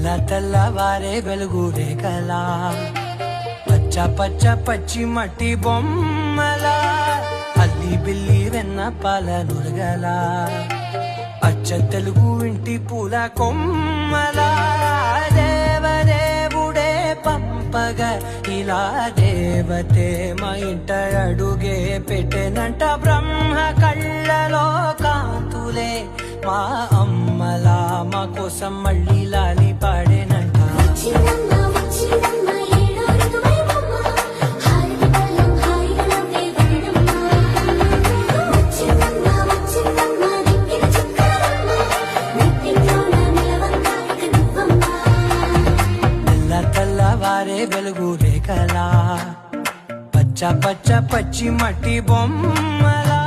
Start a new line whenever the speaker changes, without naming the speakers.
తెల్లవారే వెలుగు రేఖలా పచ్చ పచ్చ పచ్చి మట్టి బొమ్మలా అల్లి బిల్లి వెన్న పాల నురగలా అచ్చ తెలుగు ఇంటి పూల కొమ్మలా దేవదేవుడే పంపగా ఇలా దేవతే మా ఇంట అడుగే పెట్టెనంట బ్రహ్మ కళ్ళలో కాంతులే మా అమ్మలా మా కోసం మళ్ళీ లాలి పాడేనంట తెల్లవారే వెలుగు రేఖలా పచ్చ పచ్చ పచ్చి మట్టి బొమ్మలా